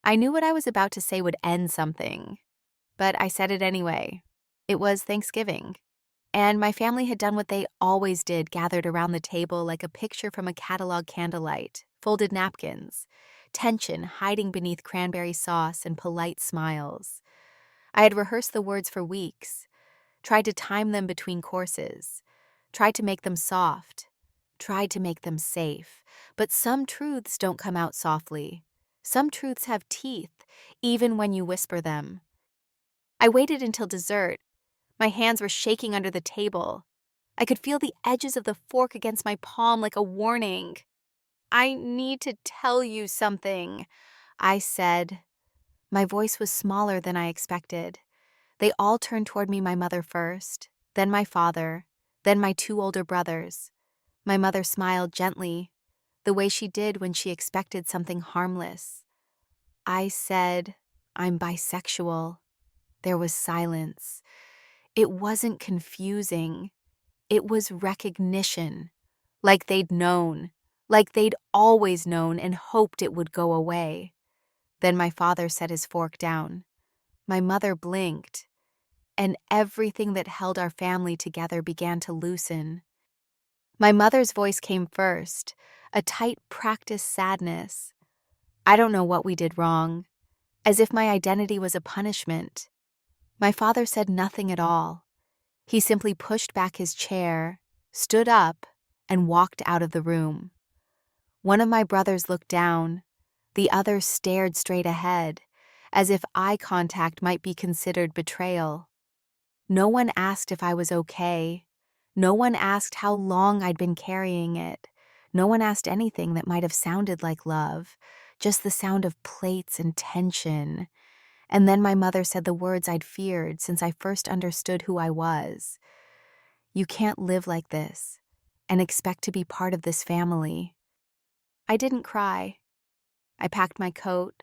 I knew what I was about to say would end something, but I said it anyway. It was Thanksgiving, and my family had done what they always did, gathered around the table like a picture from a catalog candlelight, folded napkins, tension hiding beneath cranberry sauce and polite smiles. I had rehearsed the words for weeks, tried to time them between courses, tried to make them soft, tried to make them safe. But some truths don't come out softly. Some truths have teeth, even when you whisper them. I waited until dessert. My hands were shaking under the table. I could feel the edges of the fork against my palm like a warning. "I need to tell you something," I said. My voice was smaller than I expected. They all turned toward me, my mother first, then my father, then my two older brothers. My mother smiled gently, the way she did when she expected something harmless. I said, "I'm bisexual." There was silence. It wasn't confusing. It was recognition. Like they'd known. Like they'd always known and hoped it would go away. Then my father set his fork down. My mother blinked, and everything that held our family together began to loosen. My mother's voice came first, a tight, practiced sadness. "I don't know what we did wrong," as if my identity was a punishment. My father said nothing at all. He simply pushed back his chair, stood up, and walked out of the room. One of my brothers looked down. The other stared straight ahead, as if eye contact might be considered betrayal. No one asked if I was okay. No one asked how long I'd been carrying it. No one asked anything that might have sounded like love, just the sound of plates and tension. And then my mother said the words I'd feared since I first understood who I was. "You can't live like this and expect to be part of this family." I didn't cry. I packed my coat,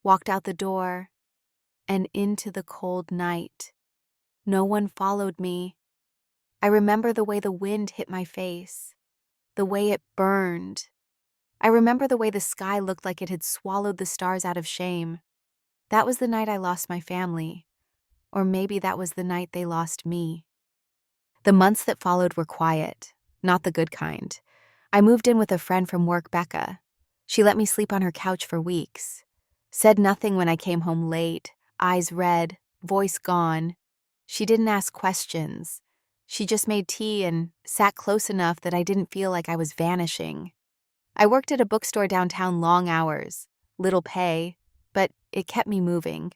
walked out the door, and into the cold night. No one followed me. I remember the way the wind hit my face, the way it burned. I remember the way the sky looked like it had swallowed the stars out of shame. That was the night I lost my family, or maybe that was the night they lost me. The months that followed were quiet, not the good kind. I moved in with a friend from work, Becca. She let me sleep on her couch for weeks. Said nothing when I came home late, eyes red, voice gone. She didn't ask questions. She just made tea and sat close enough that I didn't feel like I was vanishing. I worked at a bookstore downtown long hours, little pay, but it kept me moving.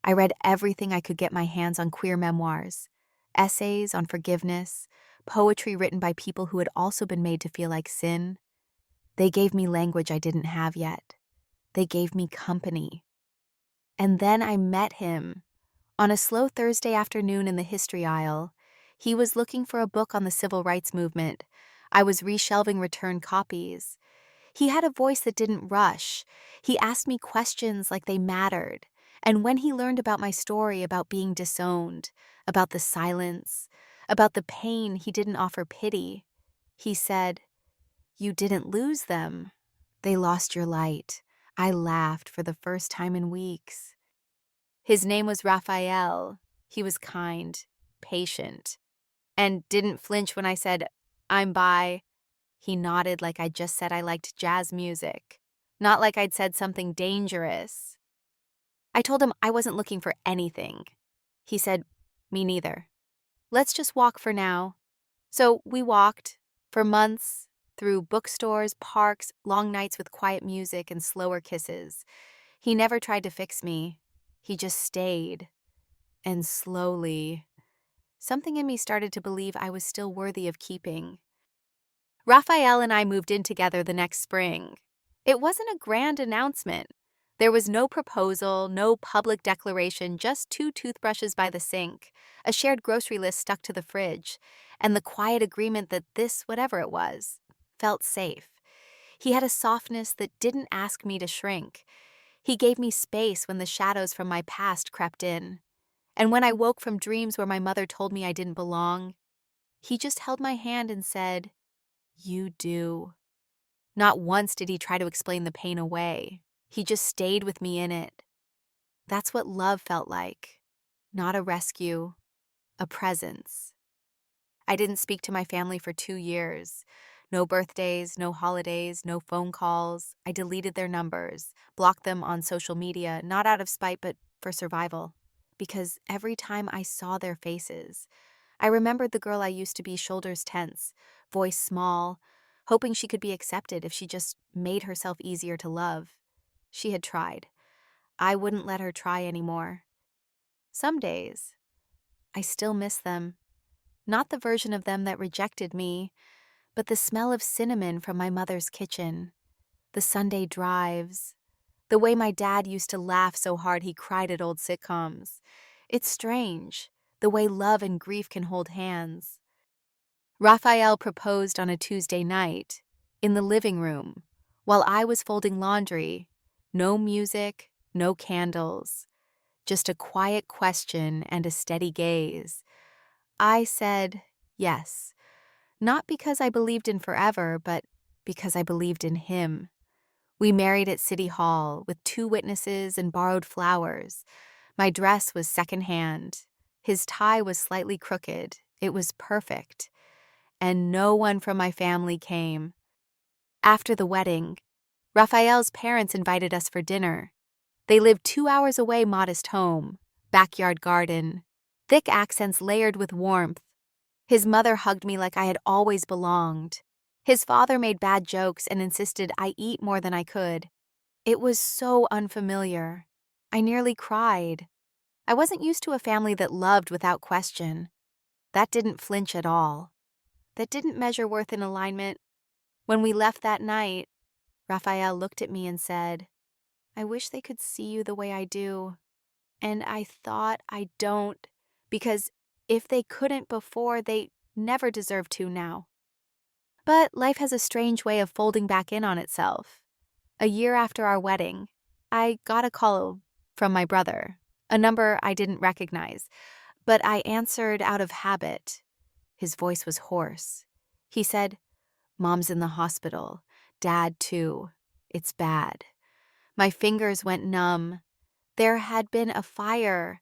I read everything I could get my hands on: queer memoirs, essays on forgiveness, poetry written by people who had also been made to feel like sin. They gave me language I didn't have yet. They gave me company. And then I met him. On a slow Thursday afternoon in the history aisle, he was looking for a book on the civil rights movement. I was reshelving returned copies. He had a voice that didn't rush. He asked me questions like they mattered. And when he learned about my story, about being disowned, about the silence, about the pain, he didn't offer pity. He said, "You didn't lose them. They lost your light." I laughed for the first time in weeks. His name was Raphael. He was kind, patient, and didn't flinch when I said, "I'm bi." He nodded like I'd just said I liked jazz music, not like I'd said something dangerous. I told him I wasn't looking for anything. He said, "Me neither. Let's just walk for now." So we walked, for months, through bookstores, parks, long nights with quiet music and slower kisses. He never tried to fix me. He just stayed. And slowly, something in me started to believe I was still worthy of keeping. Raphael and I moved in together the next spring. It wasn't a grand announcement. There was no proposal, no public declaration, just 2 toothbrushes by the sink, a shared grocery list stuck to the fridge, and the quiet agreement that this, whatever it was, felt safe. He had a softness that didn't ask me to shrink. He gave me space when the shadows from my past crept in. And when I woke from dreams where my mother told me I didn't belong, he just held my hand and said, "You do." Not once did he try to explain the pain away. He just stayed with me in it. That's what love felt like. Not a rescue, a presence. I didn't speak to my family for 2 years. No birthdays, no holidays, no phone calls. I deleted their numbers, blocked them on social media, not out of spite, but for survival. Because every time I saw their faces, I remembered the girl I used to be, shoulders tense, voice small, hoping she could be accepted if she just made herself easier to love. She had tried. I wouldn't let her try anymore. Some days, I still miss them. Not the version of them that rejected me, but the smell of cinnamon from my mother's kitchen, the Sunday drives, the way my dad used to laugh so hard he cried at old sitcoms. It's strange, the way love and grief can hold hands. Raphael proposed on a Tuesday night, in the living room, while I was folding laundry. No music, no candles, just a quiet question and a steady gaze. I said yes, not because I believed in forever, but because I believed in him. We married at City Hall with 2 witnesses and borrowed flowers. My dress was secondhand. His tie was slightly crooked. It was perfect. And no one from my family came. After the wedding, Raphael's parents invited us for dinner. They lived 2 hours away, modest home, backyard garden, thick accents layered with warmth. His mother hugged me like I had always belonged. His father made bad jokes and insisted I eat more than I could. It was so unfamiliar. I nearly cried. I wasn't used to a family that loved without question. That didn't flinch at all. That didn't measure worth in alignment. When we left that night, Raphael looked at me and said, "I wish they could see you the way I do." And I thought, I don't, because if they couldn't before, they never deserve to now. But life has a strange way of folding back in on itself. A year after our wedding, I got a call from my brother, a number I didn't recognize, but I answered out of habit. His voice was hoarse. He said, "Mom's in the hospital. Dad, too. It's bad." My fingers went numb. There had been a fire,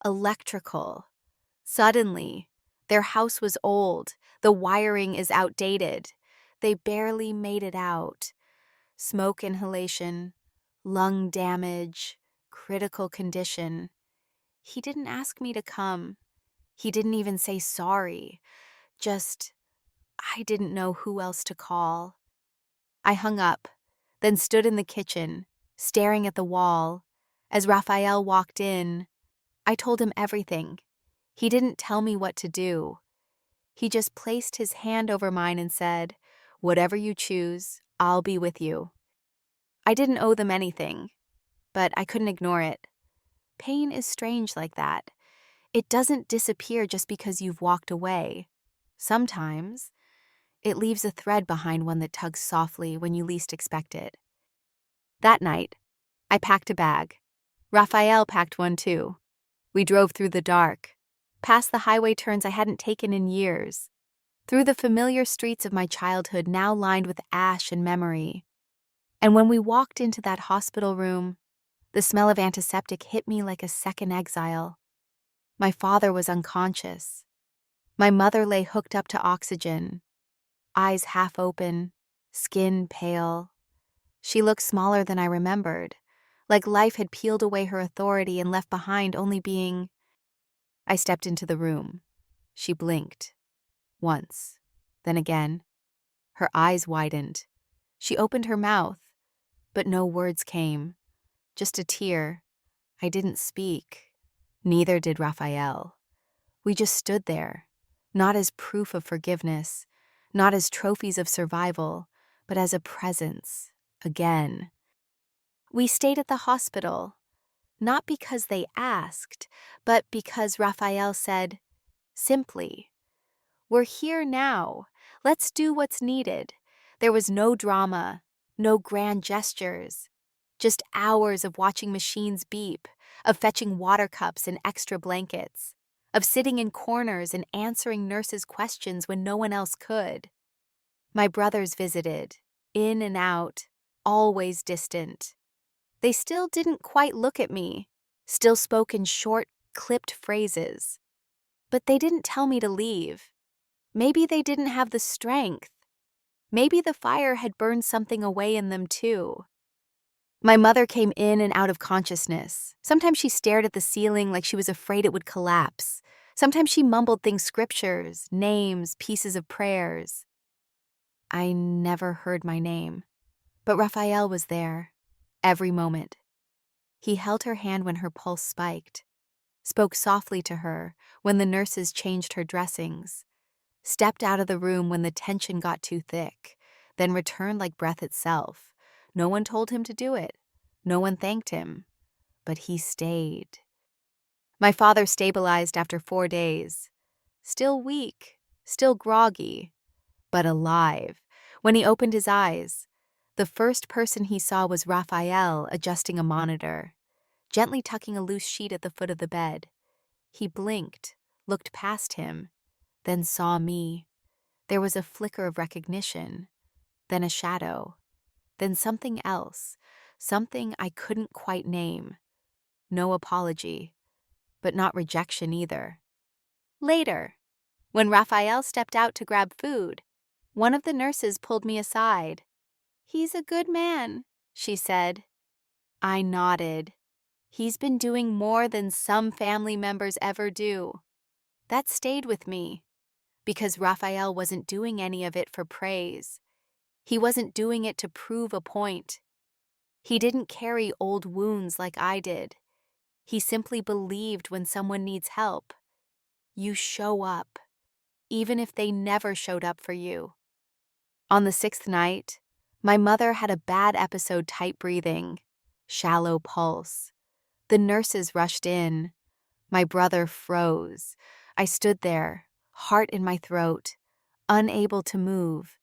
electrical. Suddenly, their house was old. The wiring is outdated. They barely made it out. Smoke inhalation, lung damage, critical condition. He didn't ask me to come. He didn't even say sorry. Just, I didn't know who else to call. I hung up, then stood in the kitchen, staring at the wall. As Raphael walked in, I told him everything. He didn't tell me what to do. He just placed his hand over mine and said, "Whatever you choose, I'll be with you." I didn't owe them anything, but I couldn't ignore it. Pain is strange like that. It doesn't disappear just because you've walked away. Sometimes, it leaves a thread behind, one that tugs softly when you least expect it. That night, I packed a bag. Raphael packed one too. We drove through the dark, past the highway turns I hadn't taken in years, through the familiar streets of my childhood now lined with ash and memory. And when we walked into that hospital room, the smell of antiseptic hit me like a second exile. My father was unconscious. My mother lay hooked up to oxygen, eyes half open, skin pale. She looked smaller than I remembered, like life had peeled away her authority and left behind only being. I stepped into the room. She blinked. Once. Then again. Her eyes widened. She opened her mouth, but no words came. Just a tear. I didn't speak. Neither did Raphael. We just stood there, not as proof of forgiveness, not as trophies of survival, but as a presence, again. We stayed at the hospital, not because they asked, but because Raphael said, simply, "We're here now. Let's do what's needed." There was no drama, no grand gestures, just hours of watching machines beep, of fetching water cups and extra blankets, of sitting in corners and answering nurses' questions when no one else could. My brothers visited, in and out, always distant. They still didn't quite look at me, still spoke in short, clipped phrases. But they didn't tell me to leave. Maybe they didn't have the strength. Maybe the fire had burned something away in them too. My mother came in and out of consciousness. Sometimes she stared at the ceiling like she was afraid it would collapse. Sometimes she mumbled things, scriptures, names, pieces of prayers. I never heard my name, but Raphael was there, every moment. He held her hand when her pulse spiked, spoke softly to her when the nurses changed her dressings, stepped out of the room when the tension got too thick, then returned like breath itself. No one told him to do it. No one thanked him. But he stayed. My father stabilized after 4 days. Still weak, still groggy, but alive. When he opened his eyes, the first person he saw was Raphael adjusting a monitor, gently tucking a loose sheet at the foot of the bed. He blinked, looked past him, then saw me. There was a flicker of recognition, then a shadow, then something else, something I couldn't quite name. No apology, but not rejection either. Later, when Raphael stepped out to grab food, one of the nurses pulled me aside. "He's a good man," she said. I nodded. He's been doing more than some family members ever do. That stayed with me, because Raphael wasn't doing any of it for praise. He wasn't doing it to prove a point. He didn't carry old wounds like I did. He simply believed when someone needs help, you show up, even if they never showed up for you. On the 6th night, my mother had a bad episode, tight breathing, shallow pulse. The nurses rushed in. My brother froze. I stood there, heart in my throat, unable to move.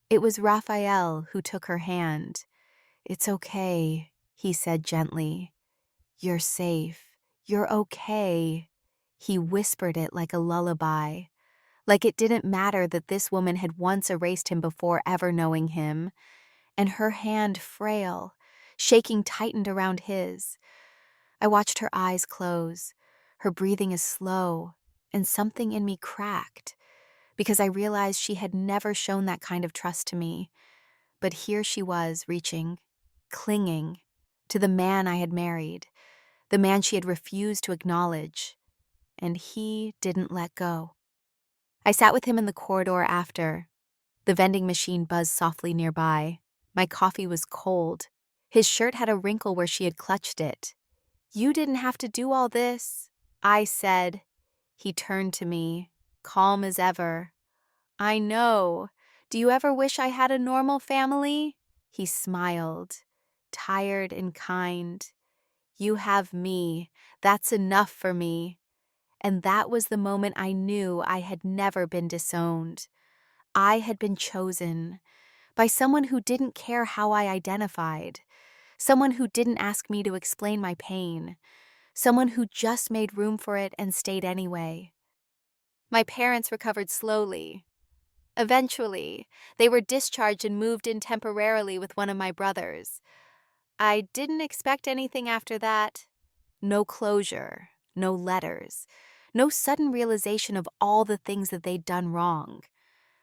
It was Raphael who took her hand. "It's okay," he said gently. "You're safe. You're okay." He whispered it like a lullaby, like it didn't matter that this woman had once erased him before ever knowing him, and her hand, frail, shaking, tightened around his. I watched her eyes close, her breathing is slow, and something in me cracked, because I realized she had never shown that kind of trust to me. But here she was, reaching, clinging, to the man I had married, the man she had refused to acknowledge, and he didn't let go. I sat with him in the corridor after. The vending machine buzzed softly nearby. My coffee was cold. His shirt had a wrinkle where she had clutched it. "You didn't have to do all this," I said. He turned to me, calm as ever. "I know. Do you ever wish I had a normal family?" He smiled, tired and kind. "You have me. That's enough for me." And that was the moment I knew I had never been disowned. I had been chosen by someone who didn't care how I identified, someone who didn't ask me to explain my pain, someone who just made room for it and stayed anyway. My parents recovered slowly. Eventually, they were discharged and moved in temporarily with one of my brothers. I didn't expect anything after that. No closure, no letters, no sudden realization of all the things that they'd done wrong.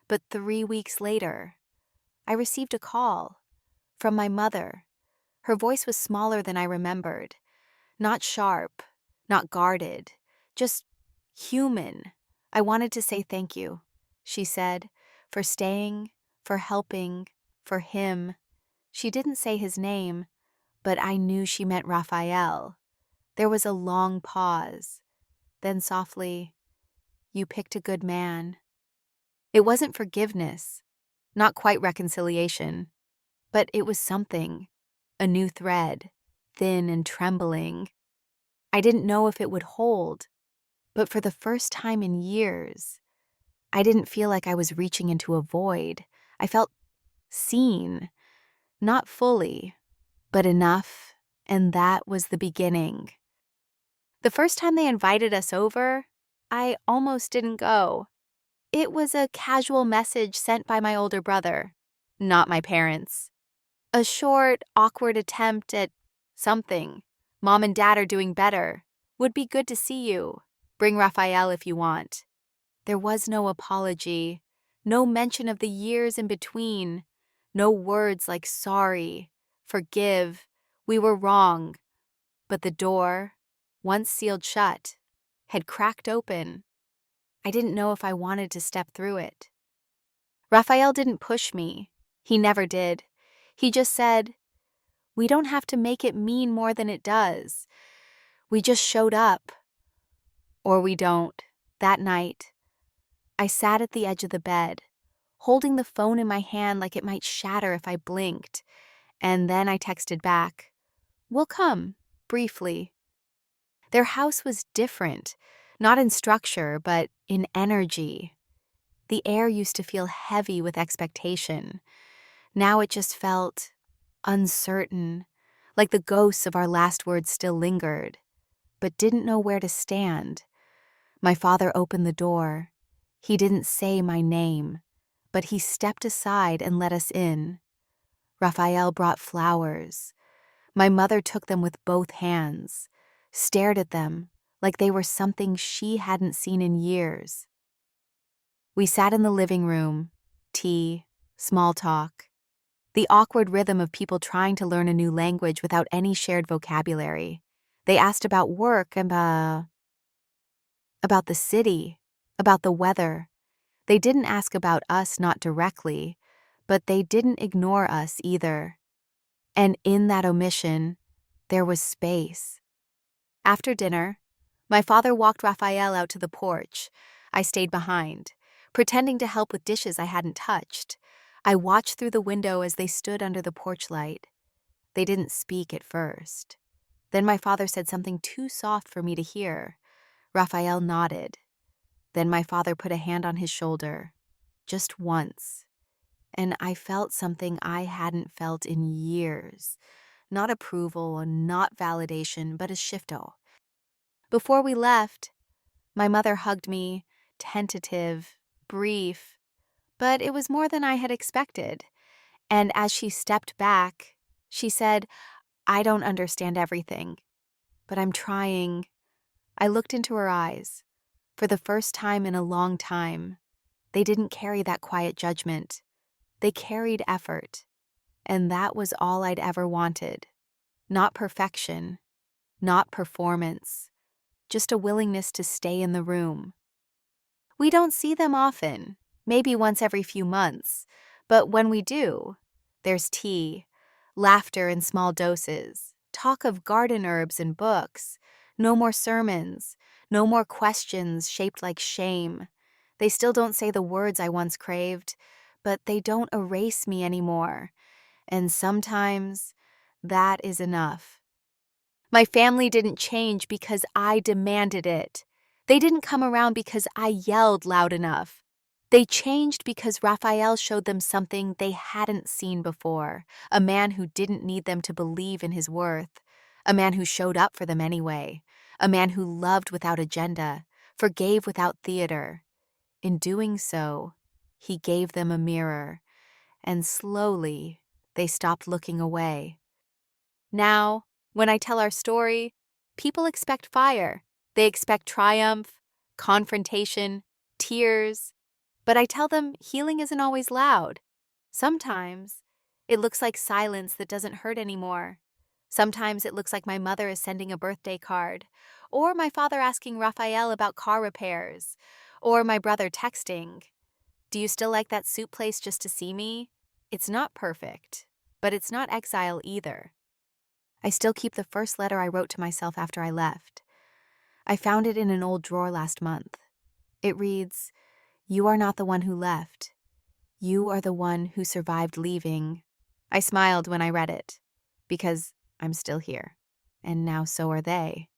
But 3 weeks later, I received a call from my mother. Her voice was smaller than I remembered. Not sharp, not guarded, just human. "I wanted to say thank you," she said, "for staying, for helping, for him." She didn't say his name, but I knew she meant Raphael. There was a long pause. Then softly, "You picked a good man." It wasn't forgiveness, not quite reconciliation, but it was something, a new thread, thin and trembling. I didn't know if it would hold, but for the first time in years, I didn't feel like I was reaching into a void. I felt seen, not fully, but enough, and that was the beginning. The first time they invited us over, I almost didn't go. It was a casual message sent by my older brother, not my parents. A short, awkward attempt at something. Mom and Dad are doing better. Would be good to see you. Bring Raphael if you want. There was no apology, no mention of the years in between, no words like sorry, forgive, we were wrong. But the door, once sealed shut, had cracked open. I didn't know if I wanted to step through it. Raphael didn't push me. He never did. He just said, "We don't have to make it mean more than it does. We just showed up." Or we don't. That night, I sat at the edge of the bed, holding the phone in my hand like it might shatter if I blinked, and then I texted back, "We'll come, briefly." Their house was different, not in structure, but in energy. The air used to feel heavy with expectation. Now it just felt uncertain, like the ghosts of our last words still lingered, but didn't know where to stand. My father opened the door. He didn't say my name, but he stepped aside and let us in. Raphael brought flowers. My mother took them with both hands, stared at them like they were something she hadn't seen in years. We sat in the living room, tea, small talk, the awkward rhythm of people trying to learn a new language without any shared vocabulary. They asked about work and about the city, about the weather. They didn't ask about us, not directly, but they didn't ignore us either. And in that omission, there was space. After dinner, my father walked Raphael out to the porch. I stayed behind, pretending to help with dishes I hadn't touched. I watched through the window as they stood under the porch light. They didn't speak at first. Then my father said something too soft for me to hear. Raphael nodded. Then my father put a hand on his shoulder, just once, and I felt something I hadn't felt in years. Not approval, not validation, but a shifto. Before we left, my mother hugged me, tentative, brief, but it was more than I had expected. And as she stepped back, she said, "I don't understand everything, but I'm trying." I looked into her eyes. For the first time in a long time, they didn't carry that quiet judgment. They carried effort. And that was all I'd ever wanted. Not perfection, not performance, just a willingness to stay in the room. We don't see them often, maybe once every few months, but when we do, there's tea, laughter in small doses, talk of garden herbs and books, no more sermons, no more questions shaped like shame. They still don't say the words I once craved, but they don't erase me anymore. And sometimes that is enough. My family didn't change because I demanded it. They didn't come around because I yelled loud enough. They changed because Raphael showed them something they hadn't seen before, a man who didn't need them to believe in his worth, a man who showed up for them anyway, a man who loved without agenda, forgave without theater. In doing so, he gave them a mirror, and slowly they stopped looking away. Now, when I tell our story, people expect fire. They expect triumph, confrontation, tears. But I tell them healing isn't always loud. Sometimes it looks like silence that doesn't hurt anymore. Sometimes it looks like my mother is sending a birthday card, or my father asking Raphael about car repairs, or my brother texting, "Do you still like that soup place just to see me?" It's not perfect, but it's not exile either. I still keep the first letter I wrote to myself after I left. I found it in an old drawer last month. It reads, "You are not the one who left. You are the one who survived leaving." I smiled when I read it, because I'm still here, and now so are they.